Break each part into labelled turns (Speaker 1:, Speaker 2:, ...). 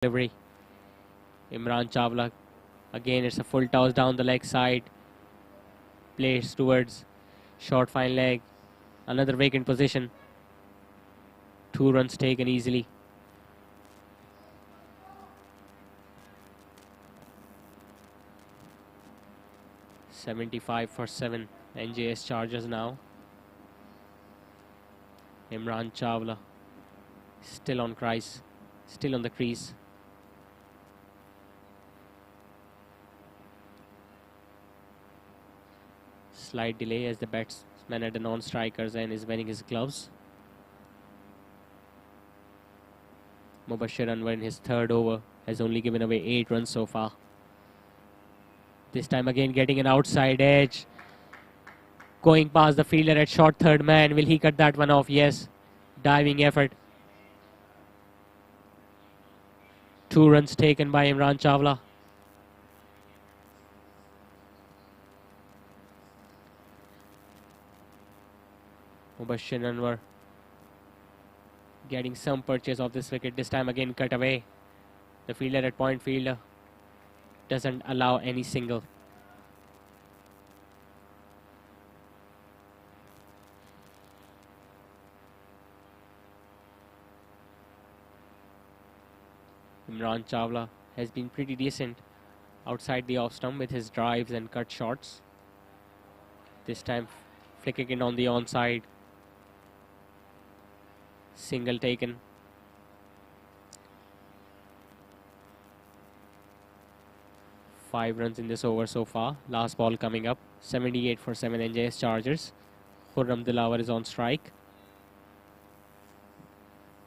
Speaker 1: delivery. Imran Chawla, again it's a full toss down the leg side, plays towards short fine leg, another vacant position, 2 runs taken easily. $75 for 7, NJS Chargers now. Imran Chawla still on crease, still on the crease. Slight delay as the batsman at the non-strikers end is wearing his gloves. Mubashir Anwar in his third over has only given away 8 runs so far. This time again getting an outside edge. Going past the fielder at short third man. Will he cut that one off? Yes. Diving effort. 2 runs taken by Imran Chawla. Mubashir Anwar getting some purchase of this wicket. This time again cut away. The fielder at point fielder doesn't allow any single. Imran Chawla has been pretty decent outside the off stump with his drives and cut shots. This time flicking it on the onside. Single taken. Five runs in this over so far. Last ball coming up. 78 for 7 NJS Chargers. Khurram Dilawar is on strike.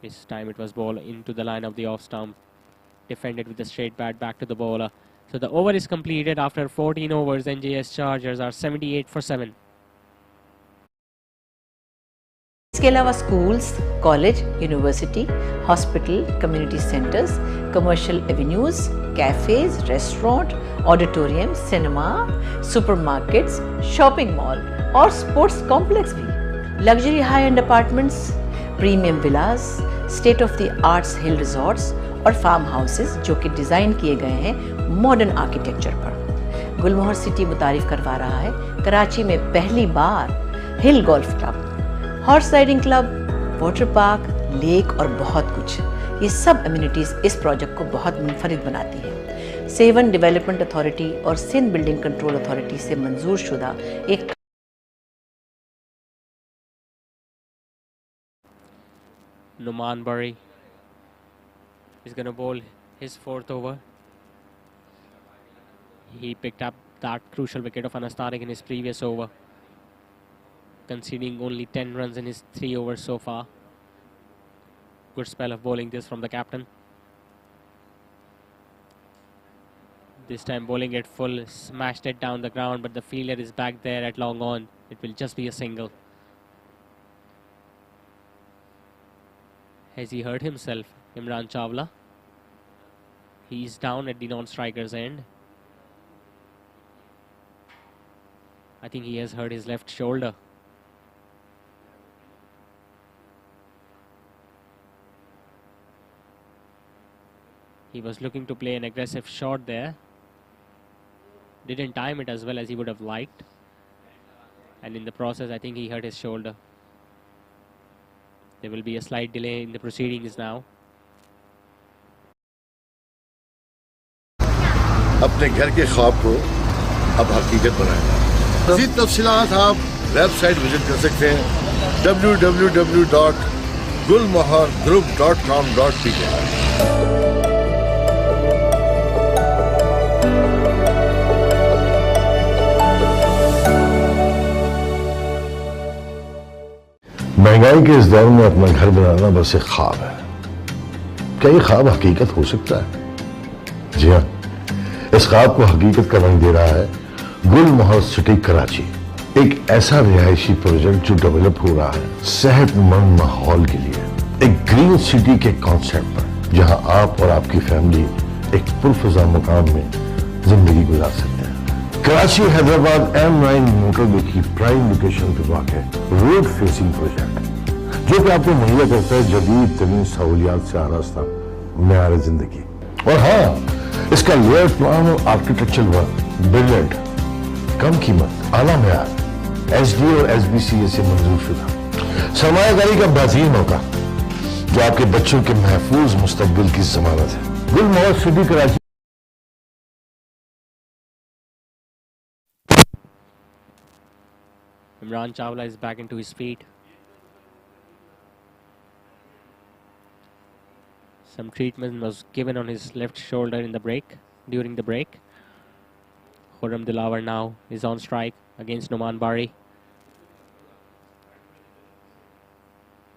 Speaker 1: This time it was ball into the line of the off stump. Defended with the straight bat back to the bowler. So the over is completed after 14 overs. NJS Chargers are 78 for 7.
Speaker 2: इसके अलावा schools, college, university, hospital, community centres, commercial avenues, cafes, restaurant, auditorium, cinema, supermarkets, shopping mall और sports complex भी, luxury high end apartments, premium villas, state of the arts hill resorts और farm houses जो कि design किए गए हैं modern architecture पर। गुलमोहर city मुतारिफ करवा रहा है कराची में पहली बार hill golf club, horse riding club, water park, lake और बहुत कुछ। ये सब एमिनिटीज़ इस प्रोजेक्ट को बहुत मुनफरिद बनाती है। सेवन डेवलपमेंट अथॉरिटी और सिंध बिल्डिंग कंट्रोल अथॉरिटी से मंजूर शुदा एक
Speaker 1: Numan Bari is going to bowl his 4th over. He picked up that crucial wicket of Anas Tariq in his previous over, conceding only 10 runs in his 3 overs so far. Good spell of bowling this from the captain. This time bowling it full, smashed it down the ground, but the fielder is back there at long on. It will just be a single. Has he hurt himself, Imran Chawla? He's down at the non-striker's end. I think he has hurt his left shoulder. He was looking to play an aggressive shot there. Didn't time it as well as he would have liked. And in the process, I think he hurt his shoulder. There will be a slight delay in the proceedings now.
Speaker 3: अपने घर के ख्वाब को अब हकीकत बनाएं। मज़ीद तफ़सीलात आप वेबसाइट विजिट कर सकते हैं www.gulmohargroup.com.pk।
Speaker 4: महंगाई के इस दौर में अपना घर बनाना बस एक ख्वाब है। क्या ये ख्वाब हकीकत हो सकता है? जी हाँ, इस ख्वाब को हकीकत का रंग दे रहा है गुलमोहर सिटी कराची, एक ऐसा रिहायशी प्रोजेक्ट जो डेवलप हो रहा है सेहतमंद माहौल के लिए, एक ग्रीन सिटी के कॉन्सेप्ट पर, जहां आप और आपकी फैमिली एक पुरफजा मुकाम में जिंदगी गुजार सकते हैं। कराची हैदराबाद M9 मोटरवे की प्राइम लोकेशन पे वाक़ रोड फेसिंग प्रोजेक्ट जो कि आपको मुहैया करता है जदीद तरीन सहूलियात से आरास्ता मेयार जिंदगी। और हाँ, इसका लेयर प्लान और आर्किटेक्चरल वर्क ब्रिलियंट, कम कीमत, आला मेयार, एचडी और एसबीसी से मंजूर शुदा, सरमायाकारी का बेहतरीन मौका जो आपके बच्चों के महफूज मुस्तकबिल की जमानत है। Gulmohar city Karachi.
Speaker 1: Imran Chawla is back into his feet. Some treatment was given on his left shoulder in the break, during the break. Khurram Dilawar now is on strike against Noman Bari.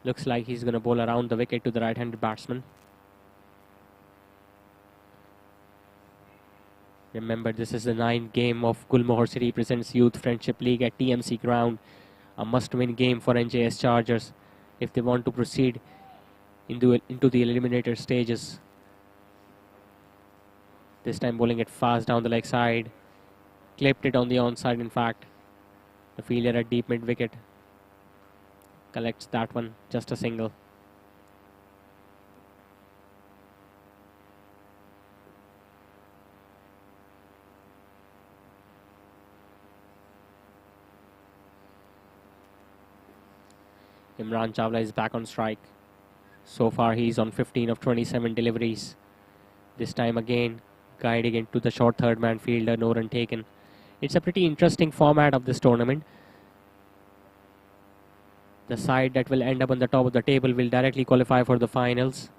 Speaker 1: Looks like he's going to bowl around the wicket to the right-handed batsman. Remember, this is the 9th game of Gulmohar City presents Youth Friendship League at TMC Ground. A must-win game for NJS Chargers if they want to proceed into the eliminator stages. This time bowling it fast down the leg side. Clipped it on the onside, in fact. The fielder at deep mid-wicket collects that one, just a single. Imran Chawla is back on strike. So far he's on 15 of 27 deliveries. This time again guiding into the short third man fielder, no run taken. It's a pretty interesting format of this tournament. The side that will end up on the top of the table will directly qualify for the finals.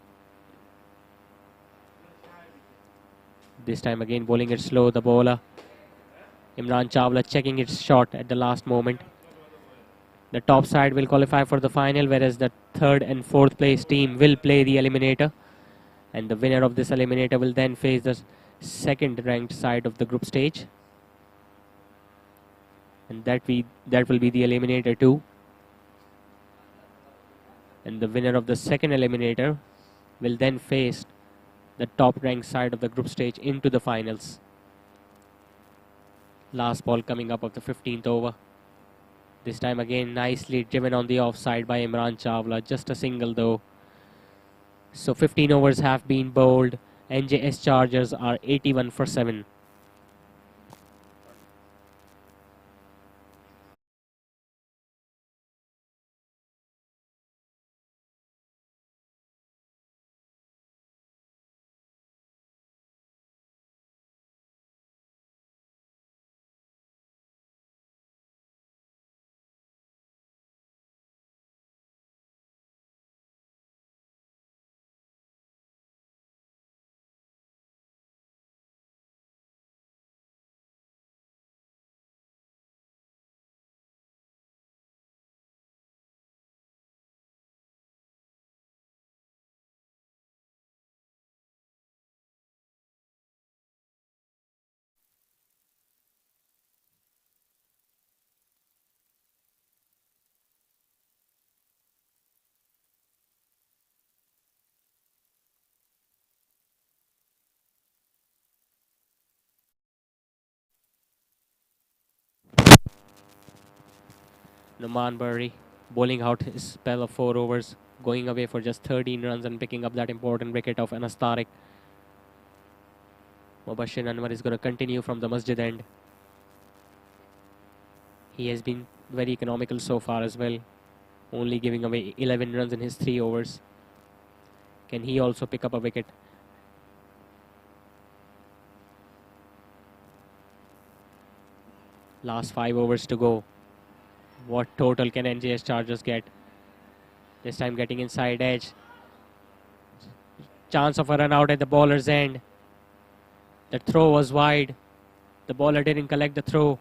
Speaker 1: This time again bowling it slow, the bowler. Imran Chawla checking its shot at the last moment. The top side will qualify for the final, whereas the third and fourth place team will play the eliminator. And the winner of this eliminator will then face the second ranked side of the group stage. And that will be the eliminator 2. And the winner of the second eliminator will then face the top ranked side of the group stage into the finals. Last ball coming up of the 15th over. This time again nicely driven on the offside by Imran Chawla. Just a single though. So 15 overs have been bowled. NJS Chargers are 81 for 7. Noman Bari bowling out his spell of 4 overs, going away for just 13 runs and picking up that important wicket of Anas Tariq. Mubashir Anwar is going to continue from the masjid end. He has been very economical so far as well, only giving away 11 runs in his 3 overs. Can he also pick up a wicket? Last 5 overs to go. What total can NJS Chargers get? This time getting inside edge. Chance of a run out at the bowler's end. The throw was wide. The bowler didn't collect the throw.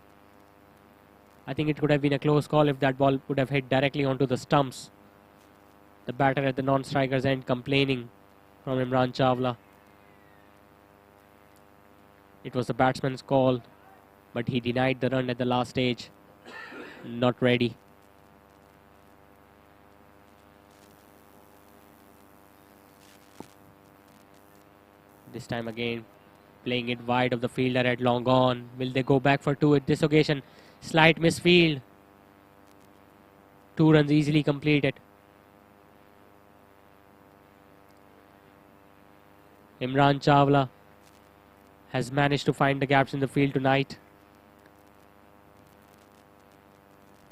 Speaker 1: I think it could have been a close call if that ball would have hit directly onto the stumps. The batter at the non-striker's end complaining from Imran Chawla. It was the batsman's call, but he denied the run at the last stage. Not ready. This time again, playing it wide of the fielder at long on. Will they go back for 2 at this occasion? Slight misfield. 2 runs easily completed. Imran Chawla has managed to find the gaps in the field tonight.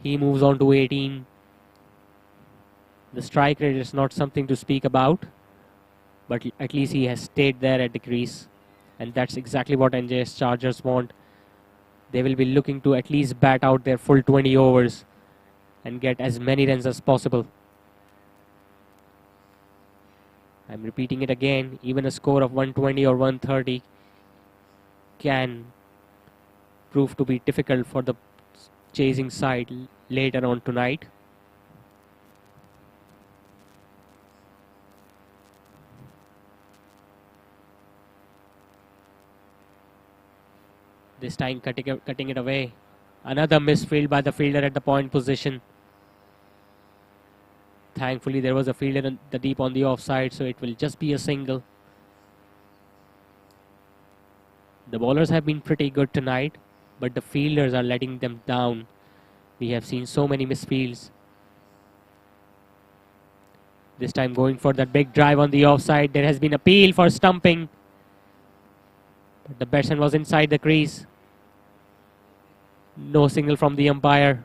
Speaker 1: He moves on to 18. The strike rate is not something to speak about, but at least he has stayed there at the crease. And that's exactly what NJS Chargers want. They will be looking to at least bat out their full 20 overs and get as many runs as possible. I'm repeating it again, even a score of 120 or 130 can prove to be difficult for the chasing side later on tonight. This time cutting it away. Another misfield by the fielder at the point position. Thankfully, there was a fielder in the deep on the offside, so it will just be a single. The bowlers have been pretty good tonight, but the fielders are letting them down. We have seen so many misfields. This time going for that big drive on the offside. There has been appeal for stumping, but the batsman was inside the crease. No signal from the umpire.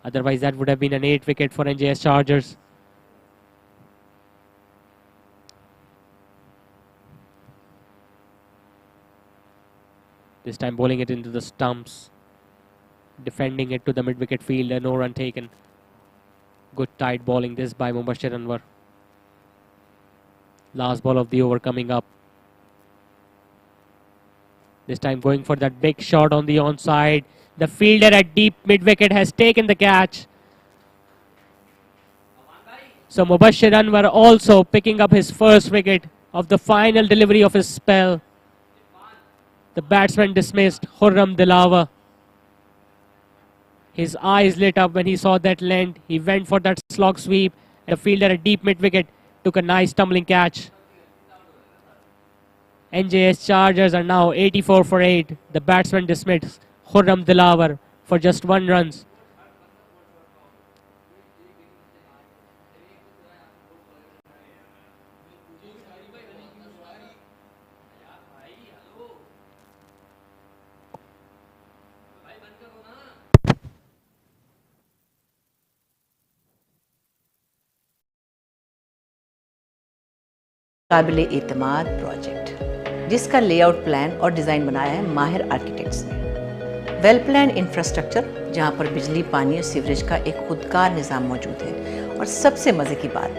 Speaker 1: Otherwise, that would have been an 8 wicket for NJS Chargers. This time bowling it into the stumps. Defending it to the mid-wicket fielder. No run taken. Good tight bowling this by Mubashir Anwar. Last ball of the over coming up. This time going for that big shot on the onside. The fielder at deep mid-wicket has taken the catch. So Mubashir Anwar also picking up his first wicket of the final delivery of his spell. The batsman dismissed, Khurram Dilawa. His eyes lit up when he saw that length. He went for that slog sweep. And the fielder at deep mid-wicket took a nice tumbling catch. NJS Chargers are now 84 for 8. The batsman dismissed, Khurram Dilawar, for just 1 run.
Speaker 2: काबिल एतमाद project जिसका layout plan और design बनाया है माहिर architects ने। Well plan infrastructure जहां पर बिजली, पानी और सीवरेज का एक खुदकार निज़ाम मौजूद है। और सबसे मज़े की बात,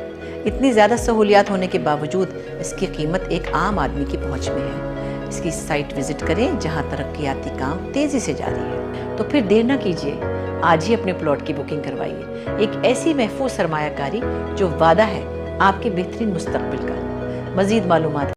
Speaker 2: इतनी ज़्यादा सहूलियात होने के बावजूद इसकी कीमत एक आम आदमी की पहुंच में है। इसकी साइट विजिट करें जहां तरक्याती काम तेज़ी से जारी है। तो फिर देर ना कीजिए, आज ही अपने प्लॉट की बुकिंग करवाइए। एक ऐसी महफूज सरमायाकारी जो वादा है आपके बेहतरीन मुस्तकबिल का। मज़ीद मालूमात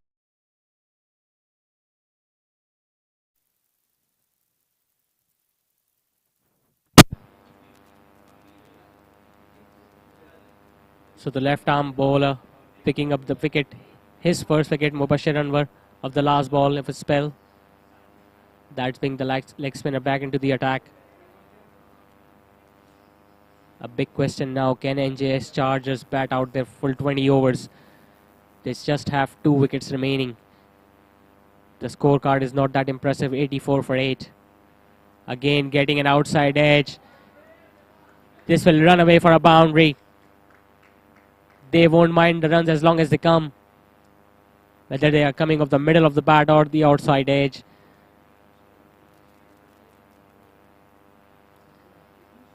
Speaker 1: So the left arm bowler picking up the wicket, his first wicket, Mubashir Anwar, of the last ball of a spell. That's being the leg spinner back into the attack. A big question now, can NJS Chargers bat out their full 20 overs? They just have 2 wickets remaining. The scorecard is not that impressive, 84 for 8. Again getting an outside edge. This will run away for a boundary. They won't mind the runs as long as they come, whether they are coming off the middle of the bat or the outside edge.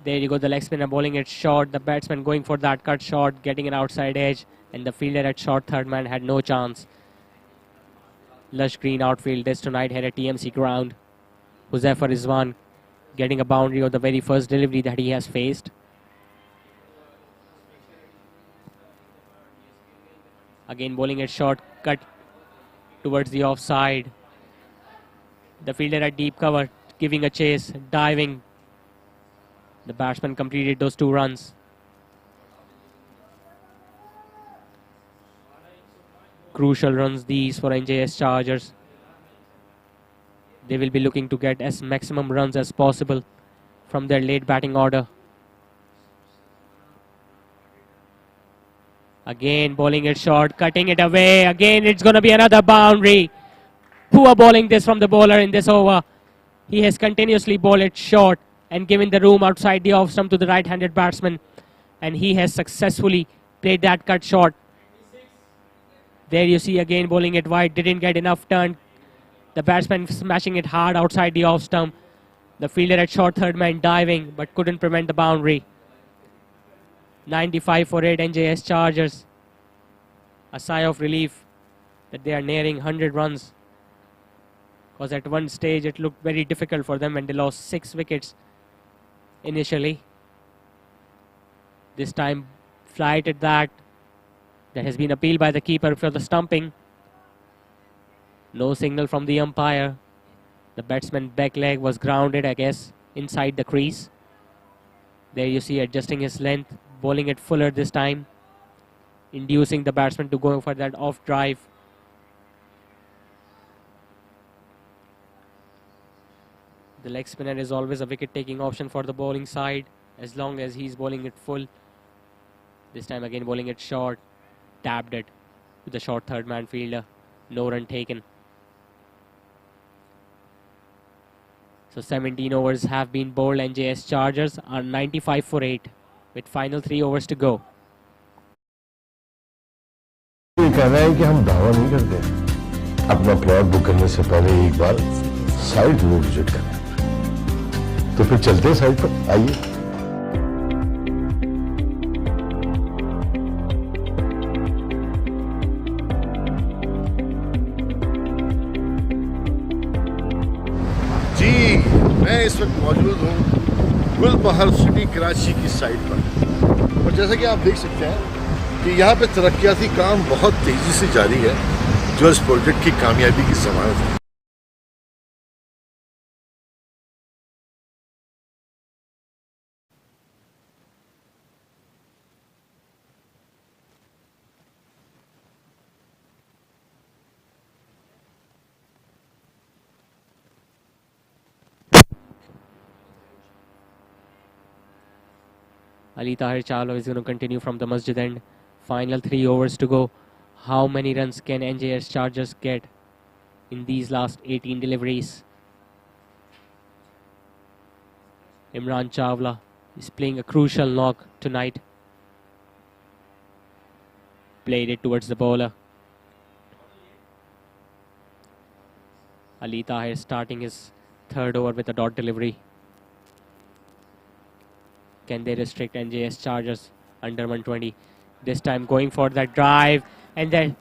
Speaker 1: There you go, the leg spinner bowling it short. The batsman going for that cut shot, getting an outside edge. And the fielder at short third man had no chance. Lush green outfield this tonight had a TMC ground. Huzaifar Rizwan getting a boundary of the very first delivery that he has faced. Again bowling it short, cut towards the offside. The fielder at deep cover giving a chase, diving. The batsman completed those 2 runs. Crucial runs these for NJS Chargers. They will be looking to get as maximum runs as possible from their late batting order. Again bowling it short, cutting it away. Again it's going to be another boundary. Poor bowling this from the bowler in this over. He has continuously bowled it short and given the room outside the off stump to the right-handed batsman. And he has successfully played that cut short. There you see again bowling it wide. Didn't get enough turn. The batsman smashing it hard outside the off stump. The fielder at short third man diving but couldn't prevent the boundary. 95 for 8 NJS Chargers. A sigh of relief that they are nearing 100 runs. Because at one stage it looked very difficult for them when they lost 6 wickets initially. This time flight at that. There has been appeal by the keeper for the stumping. No signal from the umpire. The batsman back leg was grounded, I guess, inside the crease. There you see adjusting his length, bowling it fuller this time, inducing the batsman to go for that off drive. The leg spinner is always a wicket-taking option for the bowling side as long as he's bowling it full. This time again bowling it short, tapped it to the short third man fielder. No run taken. So 17 overs have been bowled. NJS Chargers are 95 for 8 with final 3 overs to go.
Speaker 4: ये कह रहा है कि हम दावा नहीं करते, अपना प्लॉट बुक करने से पहले एक बार साइट जरूर विजिट करें। तो फिर चलते हैं साइट पर, आइए।
Speaker 3: जी, मैं इस वक्त मौजूद हूँ गुलबहर सिटी कराची की साइट पर और जैसा कि आप देख सकते हैं कि यहाँ पे तरक्याती काम बहुत तेज़ी से जारी है जो इस प्रोजेक्ट की कामयाबी की ज़मानत है।
Speaker 1: Ali Tahir Chawla is going to continue from the masjid end. Final 3 overs to go. How many runs can NJS Chargers get in these last 18 deliveries? Imran Chawla is playing a crucial knock tonight. Played it towards the bowler. Ali Tahir starting his 3rd over with a dot delivery. Can they restrict NJS Chargers under 120? This time going for that drive. And then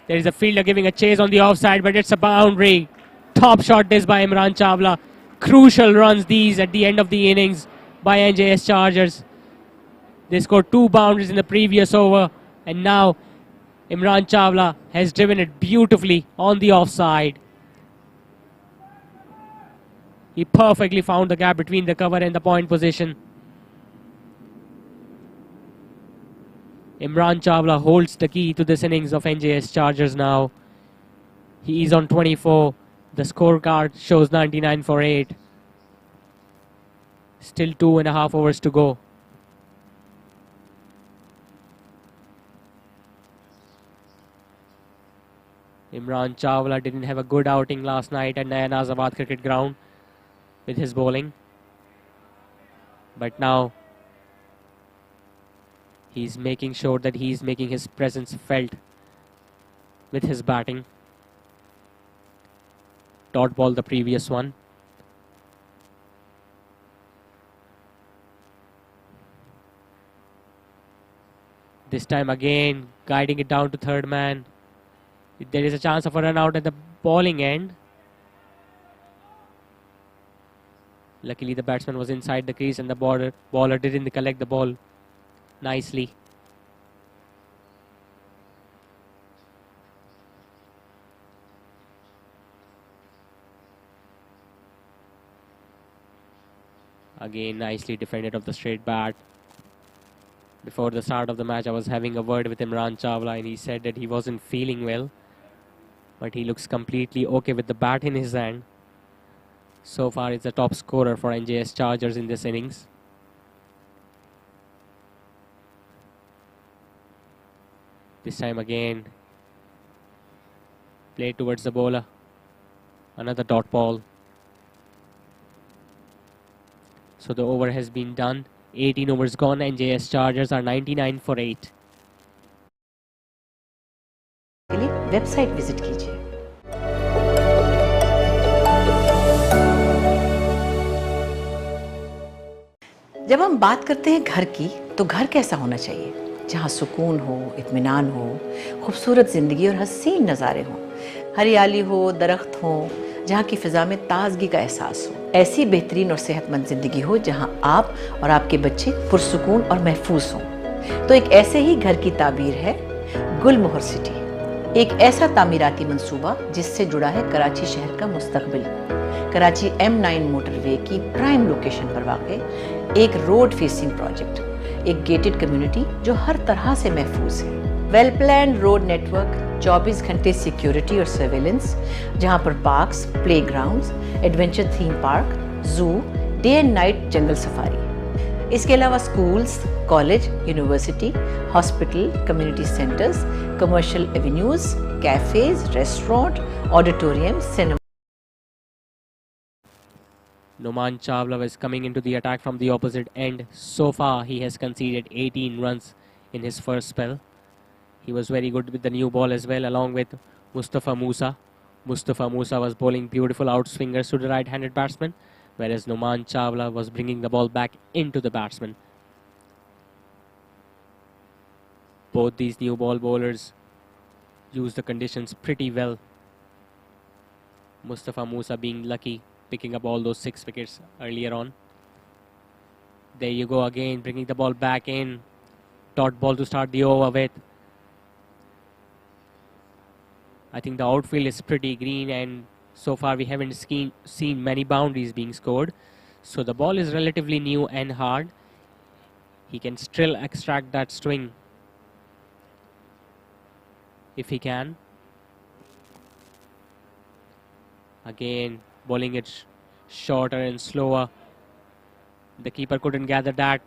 Speaker 1: there is a fielder giving a chase on the offside, but it's a boundary. Top shot this by Imran Chawla. Crucial runs these at the end of the innings by NJS Chargers. They scored 2 boundaries in the previous over. And now Imran Chawla has driven it beautifully on the offside. He perfectly found the gap between the cover and the point position. Imran Chawla holds the key to this innings of NJS Chargers now. He is on 24. The scorecard shows 99 for 8. Still 2.5 overs to go. Imran Chawla didn't have a good outing last night at Naya Nazabad Cricket Ground with his bowling. But now he's making sure that he's making his presence felt with his batting. Dot ball the previous one. This time again guiding it down to third man. There is a chance of a run out at the bowling end. Luckily the batsman was inside the crease and the bowler didn't collect the ball nicely. Again nicely defended of the straight bat. Before the start of the match I was having a word with Imran Chawla and he said that he wasn't feeling well. But he looks completely okay with the bat in his hand. So far it's the top scorer for NJS Chargers in this innings. This time again, play towards the bowler. Another dot ball. So the over has been done. 18 overs gone. NJS Chargers are 99 for 8.
Speaker 2: के लिए website visit कीजिए। जब हम बात करते हैं घर की, तो घर कैसा होना चाहिए? जहाँ सुकून हो, इत्मीनान हो, खूबसूरत ज़िंदगी और हसीन नज़ारे हों, हरियाली हो, दरख्त हो, जहाँ की फ़िज़ा में ताजगी का एहसास हो। ऐसी बेहतरीन और सेहतमंद ज़िंदगी हो जहाँ आप और आपके बच्चे पुरसुकून और महफूज हों। तो एक ऐसे ही घर की ताबीर है गुलमोहर सिटी, एक ऐसा तामीराती मंसूबा जिससे जुड़ा है कराची शहर का मुस्तकबिल। कराची M9 मोटरवे की प्राइम लोकेशन पर वाक़ एक रोड फेसिंग प्रोजेक्ट, एक गेटेड कम्युनिटी जो हर तरह से महफूज है। वेल प्लान रोड नेटवर्क, 24 घंटे सिक्योरिटी और सर्वेलेंस, जहां पर parks, playgrounds, adventure theme park, zoo, day and night jungle safari. इसके अलावा schools, college, university, hospital, community centres, commercial avenues, cafes, restaurant, auditorium, cinema.
Speaker 1: Noman Chawla is coming into the attack from the opposite end. So far, he has conceded 18 runs in his first spell. He was very good with the new ball as well, along with Mustafa Musa. Mustafa Musa was bowling beautiful outswingers to the right-handed batsman, whereas Noman Chawla was bringing the ball back into the batsman. Both these new ball bowlers used the conditions pretty well. Mustafa Musa being lucky, picking up all those 6 wickets earlier on. There you go again, bringing the ball back in. Dot ball to start the over with. I think the outfield is pretty green, and so far we haven't seen many boundaries being scored. So the ball is relatively new and hard. He can still extract that swing if he can. Again, bowling it shorter and slower. The keeper couldn't gather that.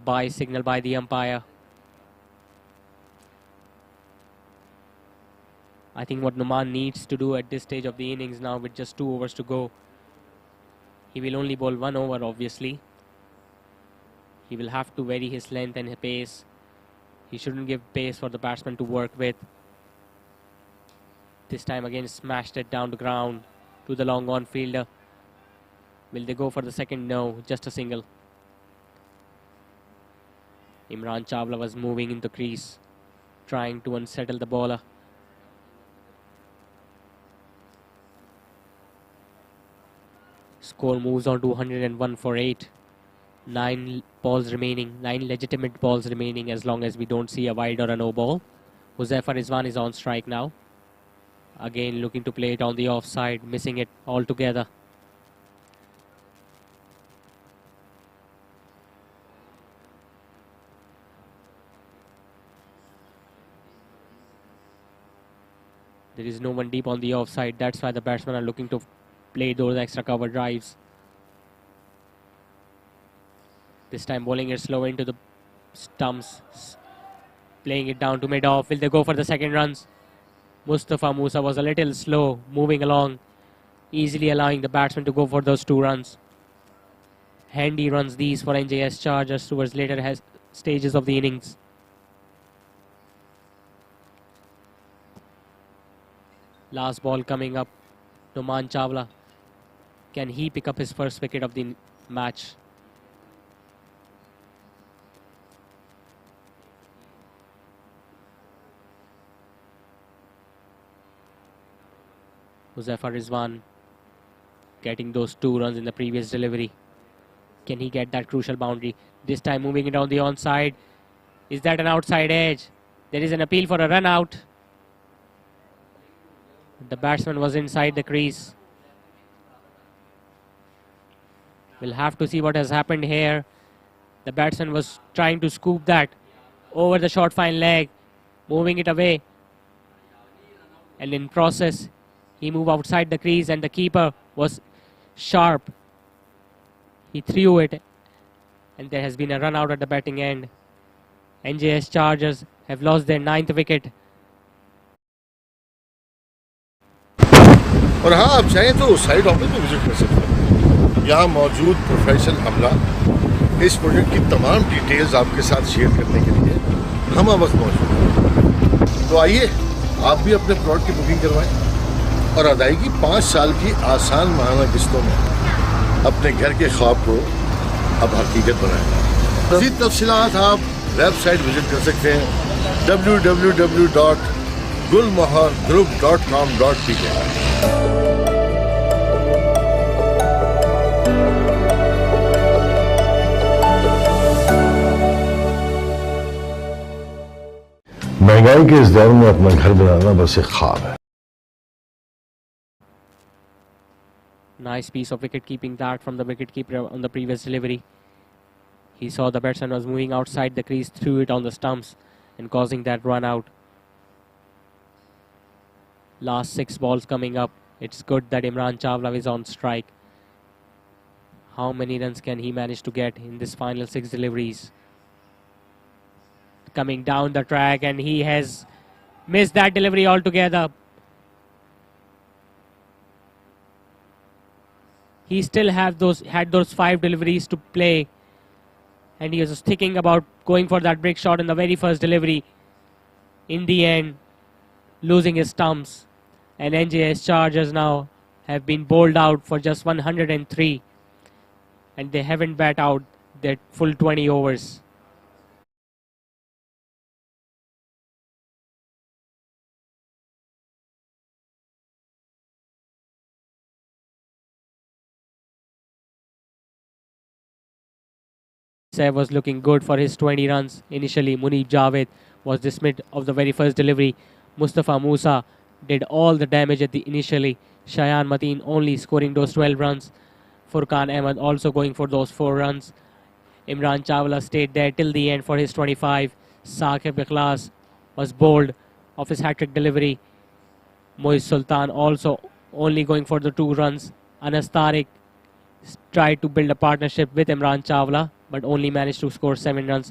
Speaker 1: Bye signal by the umpire. I think what Noman needs to do at this stage of the innings now, with just 2 overs to go, he will only bowl 1 over obviously. He will have to vary his length and his pace. He shouldn't give pace for the batsman to work with. This time again smashed it down the ground to the long on fielder. Will they go for the second? No, just a single. Imran Chawla was moving in the crease, trying to unsettle the bowler. Score moves on to 101 for 8. 9 balls remaining, 9 legitimate balls remaining, as long as we don't see a wide or a no ball. Huzaifar Rizwan is on strike now. Again looking to play it on the offside, missing it altogether. There is no one deep on the offside. That's why the batsmen are looking to play those extra cover drives. This time bowling it slow into the stumps, playing it down to mid-off. Will they go for the second runs? Mustafa Musa was a little slow, moving along, easily allowing the batsman to go for those 2 runs. Handy runs these for NJS Chargers towards later stages of the innings. Last ball coming up. Noman Chawla. Can he pick up his first wicket of the match? Huzaifar Rizwan getting those 2 runs in the previous delivery. Can he get that crucial boundary? This time moving it on the onside. Is that an outside edge? There is an appeal for a run out. The batsman was inside the crease. We'll have to see what has happened here. The batsman was trying to scoop that over the short fine leg, moving it away. And in process, he moved outside the crease and the keeper was sharp. He threw it and there has been a run out at the batting end. NJS Chargers have lost their 9th wicket.
Speaker 3: और हाँ, आप चाहें तो side office में visit कर सकते हैं। यहाँ मौजूद प्रोफेशनल हमला इस प्रोजेक्ट की तमाम डिटेल्स आपके साथ शेयर करने के लिए हम वक्त मौजूद हैं। तो आइए, आप भी अपने प्लॉट की बुकिंग करवाएं और अदायगी 5 साल की आसान माहाना किस्तों में अपने घर के ख्वाब को अब हकीकत बनाएं। मज़ीद तफसीलात आप वेबसाइट विजिट कर सकते हैं www.gulmohargroup.com.pk।
Speaker 4: महंगाई के इस दौर में अपना घर बनाना बस एक ख्वाब है।
Speaker 1: Nice piece of wicket keeping that from the wicketkeeper on the previous delivery. He saw the batsman was moving outside the crease, threw it on the stumps and causing that run out. Last 6 balls coming up. It's good that Imran Chawla is on strike. How many runs can he manage to get in this final 6 deliveries? Coming down the track, and he has missed that delivery altogether. He still had those 5 deliveries to play, and he was thinking about going for that break shot in the very first delivery. In the end, losing his stumps, and NJS Chargers now have been bowled out for just 103, and they haven't bat out their full 20 overs. Was looking good for his 20 runs. Initially, Munib Javed was dismissed of the very first delivery. Mustafa Musa did all the damage at the initially. Shayan Mateen only scoring those 12 runs. Furqan Ahmed also going for those 4 runs. Imran Chawla stayed there till the end for his 25. Saqib Ikhlas was bowled of his hat-trick delivery. Moiz Sultan also only going for the 2 runs. Anas Tariq tried to build a partnership with Imran Chawla, but only managed to score 7 runs.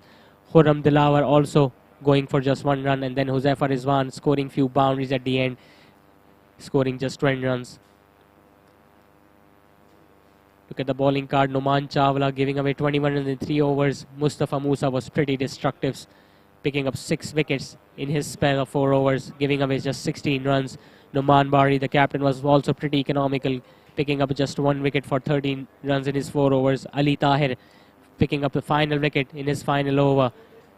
Speaker 1: Khurram Dilawar also going for just 1 run, and then Huzaifa Rizwan scoring few boundaries at the end, scoring just 20 runs. Look at the bowling card. Numan Chawla giving away 21 runs in 3 overs. Mustafa Musa was pretty destructive, picking up 6 wickets in his spell of 4 overs, giving away just 16 runs. Numan Bari, the captain, was also pretty economical, picking up just 1 wicket for 13 runs in his 4 overs. Ali Tahir picking up the final wicket in his final over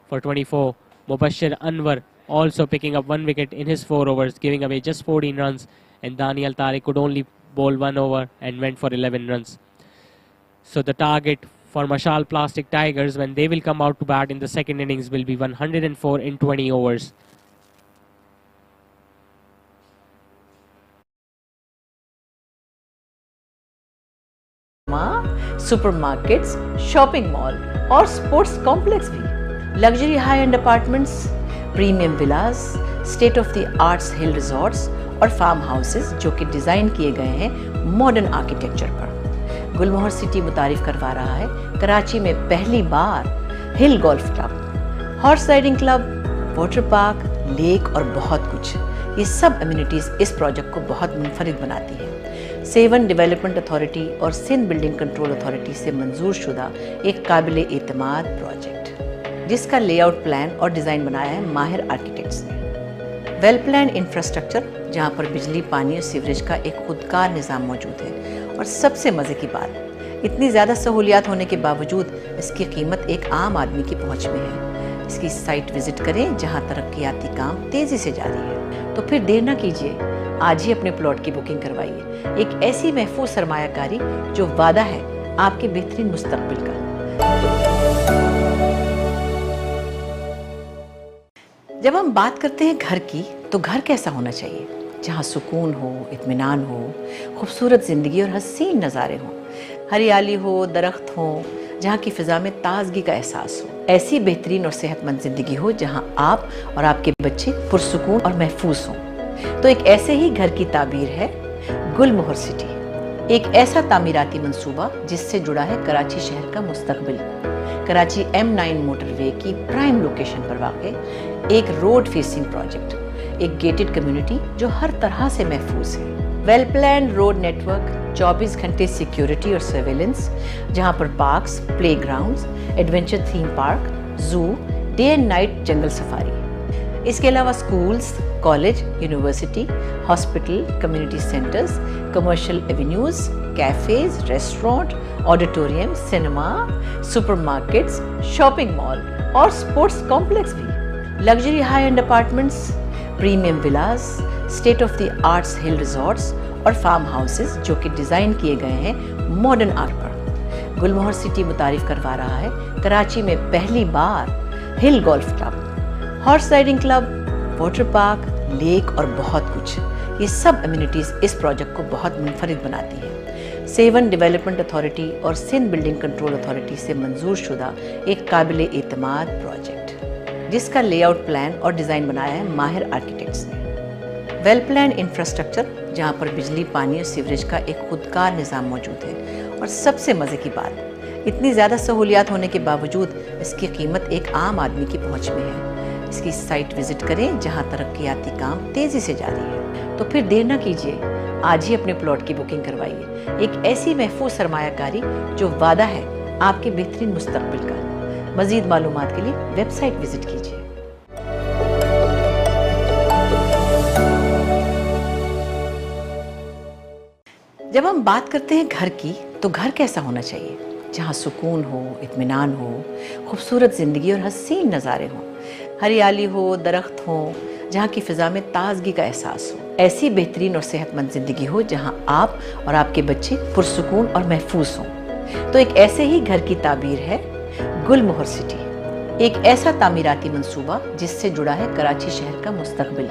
Speaker 1: for 24. Mubashir Anwar also picking up 1 wicket in his 4 overs, giving away just 14 runs. And Daniel Tariq could only bowl 1 over and went for 11 runs. So the target for MASHAL Plastic Tigers when they will come out to bat in the second innings will be 104 in 20 overs.
Speaker 2: Supermarkets, shopping mall और sports complex भी, luxury high end apartments, premium villas, state of the arts hill resorts और farm houses जो कि design किए गए हैं modern architecture पर। गुलमोहर city मुतारिफ करवा रहा है कराची में पहली बार hill golf club, horse riding club, water park, lake और बहुत कुछ। ये सब एमिनिटीज़ इस प्रोजेक्ट को बहुत मुनफरिद बनाती है। सेवन डेवलपमेंट अथॉरिटी और सिंध बिल्डिंग कंट्रोल अथॉरिटी से मंजूर शुदा एक काबिल एतमाद प्रोजेक्ट जिसका लेआउट प्लान और डिज़ाइन बनाया है माहिर आर्किटेक्ट्स ने। वेल प्लान इंफ्रास्ट्रक्चर जहां पर बिजली, पानी और सीवरेज का एक खुदकार निज़ाम मौजूद है। और सबसे मज़े की बात, इतनी ज़्यादा सहूलियात होने के बावजूद इसकी कीमत एक आम आदमी की पहुँच में है। इसकी साइट विज़िट करें जहाँ तरक्याती काम तेज़ी से जारी है। तो फिर देर ना कीजिए, आज ही अपने प्लॉट की बुकिंग करवाइए। एक ऐसी महफूज सरमायाकारी जो वादा है आपके बेहतरीन मुस्तकबिल का। जब हम बात करते हैं घर की, तो घर कैसा होना चाहिए? जहां सुकून हो, इत्मीनान हो, खूबसूरत ज़िंदगी और हसीन नज़ारे हों, हरियाली हो, दरख्त हो, जहाँ की फ़िज़ा में ताजगी का एहसास हो। ऐसी बेहतरीन और सेहतमंद ज़िंदगी हो जहाँ आप और आपके बच्चे पुरसुकून और महफूज हों। तो एक ऐसे ही घर की ताबीर है गुलमोहर सिटी, एक ऐसा तामीराती मंसूबा जिससे जुड़ा है कराची शहर का मुस्तकबिल। कराची M9 मोटरवे की प्राइम लोकेशन पर वाक़ एक रोड फेसिंग प्रोजेक्ट, एक गेटेड कम्युनिटी जो हर तरह से महफूज है। वेल प्लान रोड नेटवर्क, 24 घंटे सिक्योरिटी और सर्वेलेंस, जहां पर parks, playgrounds, adventure theme park, zoo, day and night jungle safari. इसके अलावा schools, college, university, hospital, community centres, commercial avenues, cafes, restaurant, auditorium, cinema, supermarkets, shopping mall और sports complex भी। Luxury high end apartments, premium villas, state of the arts hill resorts और farm houses जो कि design किए गए हैं modern art पर। गुलमोहर city मुतारिफ करवा रहा है कराची में पहली बार hill golf club, horse riding club, water park, lake और बहुत कुछ। ये सब एमिनिटीज़ इस प्रोजेक्ट को बहुत मुनफरिद बनाती है। सेवन डेवलपमेंट अथॉरिटी और सिंध बिल्डिंग कंट्रोल अथॉरिटी से मंजूर शुदा एक काबिल एतमाद प्रोजेक्ट, जिसका लेआउट प्लान और डिज़ाइन बनाया है माहिर आर्किटेक्ट्स ने। वेल प्लान इंफ्रास्ट्रक्चर, जहाँ पर बिजली, पानी और सीवरेज का एक खुदकार निज़ाम मौजूद है। और सबसे मज़े की बात, इतनी ज़्यादा सहूलियात होने के बावजूद इसकी कीमत एक आम आदमी की पहुँच में है। इसकी साइट विजिट करें जहां तरक्याती काम तेज़ी से जारी है। तो फिर देर ना कीजिए, आज ही अपने प्लॉट की बुकिंग करवाइए। एक ऐसी महफूज सरमायाकारी जो वादा है आपके बेहतरीन मुस्तकबिल का। मज़ीद मालूमात के लिए वेबसाइट विजिट कीजिए। जब हम बात करते हैं घर की, तो घर कैसा होना चाहिए? जहाँ सुकून हो, इत्मीनान हो, खूबसूरत ज़िंदगी और हसीन नज़ारे हों, हरियाली हो, दरख्त हो, जहाँ की फ़िज़ा में ताज़गी का एहसास हो। ऐसी बेहतरीन और सेहतमंद ज़िंदगी हो जहाँ आप और आपके बच्चे पुरसुकून और महफूज हों। तो एक ऐसे ही घर की ताबीर है गुलमोहर सिटी, एक ऐसा तामीराती मंसूबा जिससे जुड़ा है कराची शहर का मुस्तकबिल।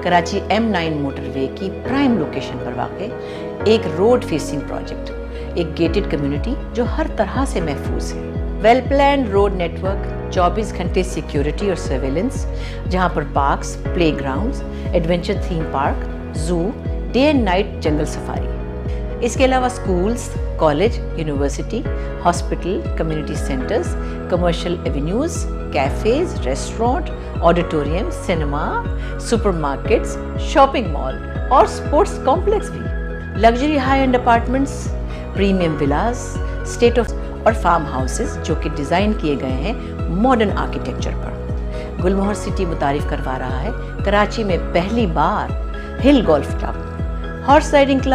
Speaker 2: कराची M9 मोटरवे की प्राइम लोकेशन पर वाक़ एक रोड फेसिंग प्रोजेक्ट, एक गेटेड कम्युनिटी जो हर तरह से महफूज है। वेल प्लान रोड नेटवर्क, 24 घंटे सिक्योरिटी और सर्वेलेंस, जहां पर parks, playgrounds, adventure theme park, zoo, day and night jungle safari. इसके अलावा schools, college, university, hospital, community centres, commercial avenues, cafes, restaurant, auditorium, cinema, supermarkets, shopping mall और sports complex भी। Luxury high end apartments, premium villas, state of और farm houses जो कि design किए गए हैं मॉडर्न आर्किटेक्चर पर। गुलमोहर सिटी मुतारिफ करवा रहा है कराची में पहली बार hill golf club, horse riding club,